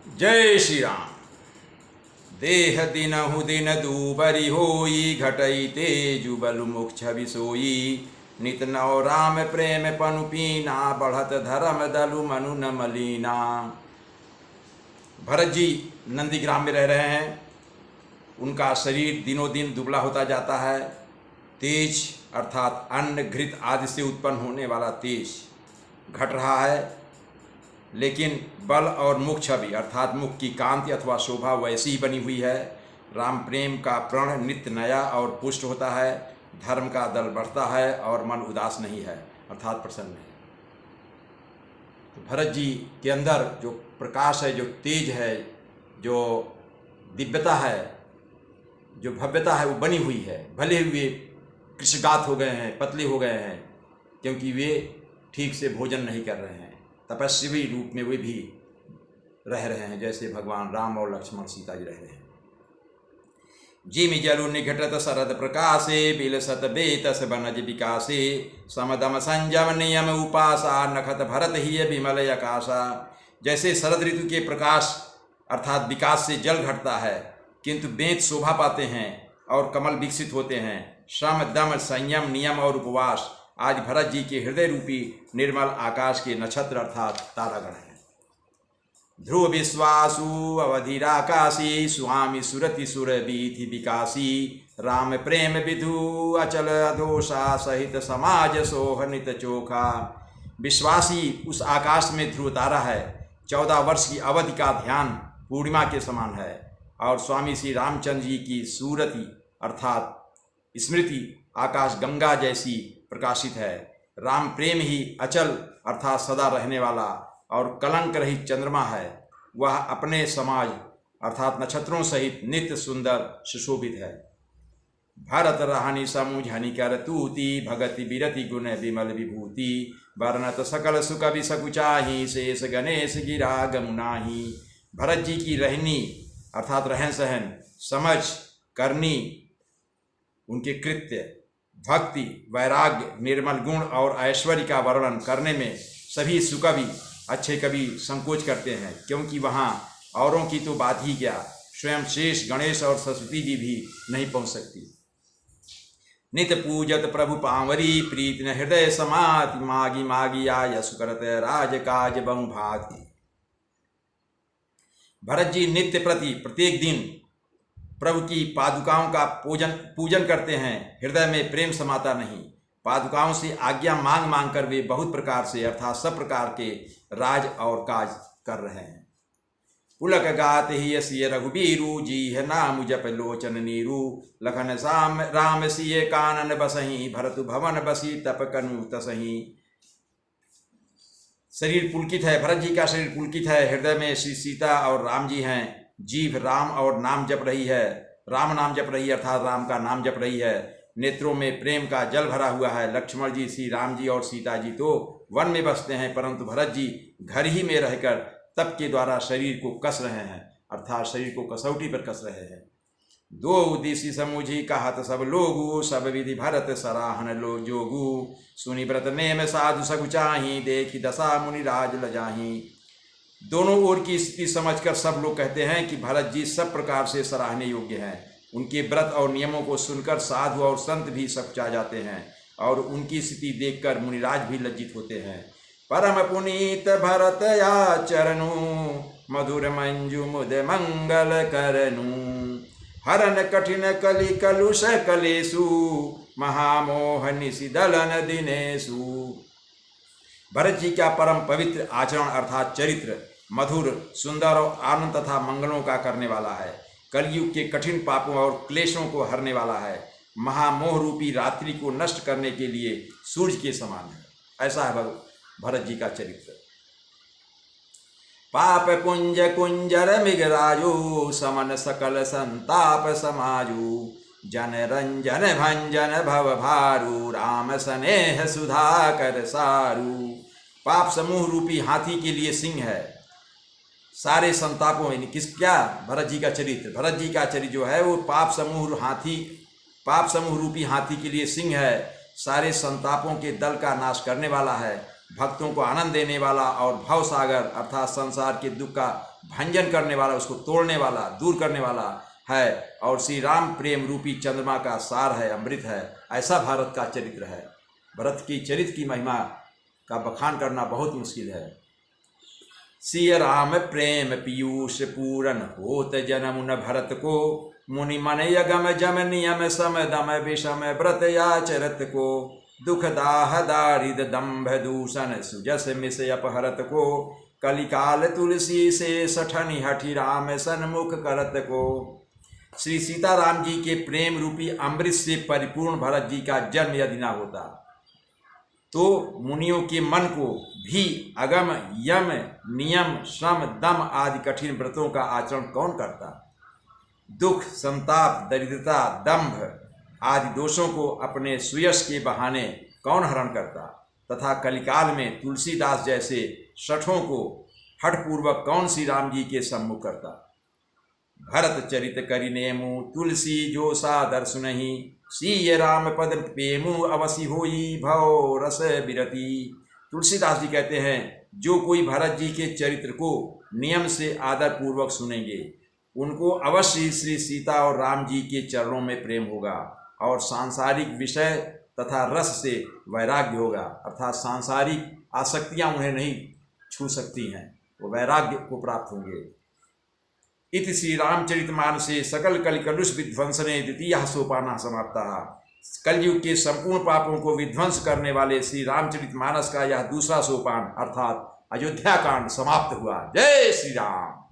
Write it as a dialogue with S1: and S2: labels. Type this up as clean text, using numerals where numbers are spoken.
S1: जय श्री राम। देह दिनहु दिन दूबरी होई, घटई तेजु बलु मुख छवि सोई। नित नव राम प्रेम पनु पीना, बढ़त धर्म दलु मनु न मलीना। भरत जी नंदीग्राम में रह रहे हैं। उनका शरीर दिनों दिन दुबला होता जाता है। तेज अर्थात अन्न घृत आदि से उत्पन्न होने वाला तेज घट रहा है, लेकिन बल और मुख छवि अर्थात मुख की कांति अथवा शोभा वैसी ही बनी हुई है। राम प्रेम का प्रण नित्य नया और पुष्ट होता है। धर्म का दल बढ़ता है और मन उदास नहीं है अर्थात प्रसन्न है। तो भरत जी के अंदर जो प्रकाश है, जो तेज है, जो दिव्यता है, जो भव्यता है, वो बनी हुई है। भले ही वे कृशगात हो गए हैं, पतले हो गए हैं, क्योंकि वे ठीक से भोजन नहीं कर रहे हैं। तपस्वी रूप में वे भी रह रहे हैं, जैसे भगवान राम और लक्ष्मण सीता जी रह रहे हैं। जिमि जलु निघटत शरद प्रकाशे, बिलसत बेतस बनज विकासे। समदम संयम नियम उपासा, नखत भरत ही विमल आकाशा। जैसे शरद ऋतु के प्रकाश अर्थात विकास से जल घटता है, किंतु बेंत शोभा पाते हैं और कमल विकसित होते हैं। श्रम दम संयम नियम और उपवास आज भरत जी के हृदय रूपी निर्मल आकाश के नक्षत्र अर्थात तारागण हैं। ध्रुव विश्वासु अवधिराकाशी, स्वामी सुरति सुर बीथि विकासी। राम प्रेम विधु अचल अदोषा, सहित समाज सोहनित चोखा। विश्वासी उस आकाश में ध्रुव तारा है। 14 वर्ष की अवधि का ध्यान पूर्णिमा के समान है। और स्वामी श्री रामचंद्र जी की सूरति अर्थात स्मृति आकाश गंगा जैसी प्रकाशित है। राम प्रेम ही अचल अर्थात सदा रहने वाला और कलंक रहित चंद्रमा है। वह अपने समाज अर्थात नक्षत्रों सहित नित्य सुंदर सुशोभित है। भरत रहनि समुझनि कर तूति, भगति बिरति गुण विमल विभूति। वर्णत सकल सुख विसकुचाही, शेष गणेश गिरा गमुनाही। भरत जी की रहनी अर्थात रहन सहन, समझ, करनी, उनके कृत्य, भक्ति, वैराग्य, निर्मल गुण और ऐश्वर्य का वर्णन करने में सभी सुकवि अच्छे कवि संकोच करते हैं, क्योंकि वहाँ औरों की तो बात ही क्या, स्वयं शेष गणेश और सरस्वती जी भी नहीं पहुँच सकती। नित पूजत प्रभु पांवरी, प्रीत न हृदय समाति। मागी मागी आय सुकरत राज काज बहु भाति। भरत जी नित्य प्रति प्रत्येक दिन प्रभु की पादुकाओं का पूजन करते हैं। हृदय में प्रेम समाता नहीं। पादुकाओं से आज्ञा मांग मांग कर वे बहुत प्रकार से अर्थात सब प्रकार के राज और काज कर रहे हैं। पुलक गात ही सिय रघुबीरु, जी है नाम जप लोचन नीरू। लखन साम राम सिय कानन बसही, भरतु भवन बसी तप कनु तसही। शरीर पुलकित है, भरत जी का शरीर पुलकित है। हृदय में श्री सीता और राम जी हैं। जीभ राम और नाम जप रही है, राम नाम जप रही है अर्थात राम का नाम जप रही है। नेत्रों में प्रेम का जल भरा हुआ है। लक्ष्मण जी, श्री राम जी और सीता जी तो वन में बसते हैं, परंतु भरत जी घर ही में रहकर तप के द्वारा शरीर को कस रहे हैं अर्थात शरीर को कसौटी पर कस रहे हैं। दो उद्देश्य समुझी कहत सब लोगु, सब विधि भरत सराहन लो जोगु। सुनि व्रत नेम साधु सकुचाही, देखी दशा मुनि राज लजाही। दोनों ओर की स्थिति समझकर सब लोग कहते हैं कि भरत जी सब प्रकार से सराहने योग्य हैं। उनके व्रत और नियमों को सुनकर साधु और संत भी सकुचा जाते हैं और उनकी स्थिति देखकर मुनिराज भी लज्जित होते हैं। परम पुनीत भरत या चरणु, मधुर मंजु मुद मंगल करनु। हरन कठिन कलि कलुष कलेसु, महामोह निशिदलन दिनेशु। भरत जी का परम पवित्र आचरण अर्थात चरित्र मधुर, सुंदर और आनंद तथा मंगलों का करने वाला है। कलयुग के कठिन पापों और क्लेशों को हरने वाला है। महामोह रूपी रात्रि को नष्ट करने के लिए सूर्य के समान है। ऐसा है भरत जी का चरित्र। पाप पुंज कुंजर मिगराजु, समन सकल संताप समाजु। जन रंजन भंजन भव भारू, राम स्नेह सुधाकर सारू। पाप समूह रूपी हाथी के लिए सिंह है। सारे संतापों क्या भरत जी का चरित्र, भरत जी का चरित्र जो है वो पाप समूह रूपी हाथी के लिए सिंह है। सारे संतापों के दल का नाश करने वाला है। भक्तों को आनंद देने वाला और भव सागर अर्थात संसार के दुख का भंजन करने वाला, उसको तोड़ने वाला, दूर करने वाला है। और श्री राम प्रेम रूपी चंद्रमा का सार है, अमृत है। ऐसा भारत का चरित्र है। भरत की चरित्र की महिमा का बखान करना बहुत मुश्किल है। सिय राम प्रेम पीयूष पूरन होत जन्म न भरत को, मुनि मन यगम जम नियम सम दम विषम व्रत याचरत को, दुख दाह दारिद दंभ दूषण सुजस मिस अपहरत को, कलिकाल तुलसी से सठनि हठि राम सन्मुख करत को। श्री सीताराम जी के प्रेम रूपी अमृत से परिपूर्ण भरत जी का जन्म यदि ना होता तो मुनियों के मन को भी अगम यम नियम श्रम दम आदि कठिन व्रतों का आचरण कौन करता। दुख संताप दरिद्रता दंभ आदि दोषों को अपने सुयश के बहाने कौन हरण करता, तथा कलिकाल में तुलसीदास जैसे शठों को हठपूर्वक कौन श्री राम जी के सम्मुख करता। भरत चरित करि नेमु तुलसी जो सादर सुनहि, सीय राम पद प्रेमु अवसि होई भव रस बिरति। तुलसीदास जी कहते हैं, जो कोई भरत जी के चरित्र को नियम से आदर पूर्वक सुनेंगे उनको अवश्य श्री सीता और राम जी के चरणों में प्रेम होगा और सांसारिक विषय तथा रस से वैराग्य होगा, अर्थात सांसारिक आसक्तियां उन्हें नहीं छू सकती हैं, वो वैराग्य को प्राप्त होंगे। इति श्री रामचरितमानसे सकल कलिकलुष विध्वंसने द्वितीयः सोपानः समाप्तः। कलयुग के संपूर्ण पापों को विध्वंस करने वाले श्री रामचरितमानस का यह दूसरा सोपान अर्थात अयोध्या कांड समाप्त हुआ। जय श्री राम।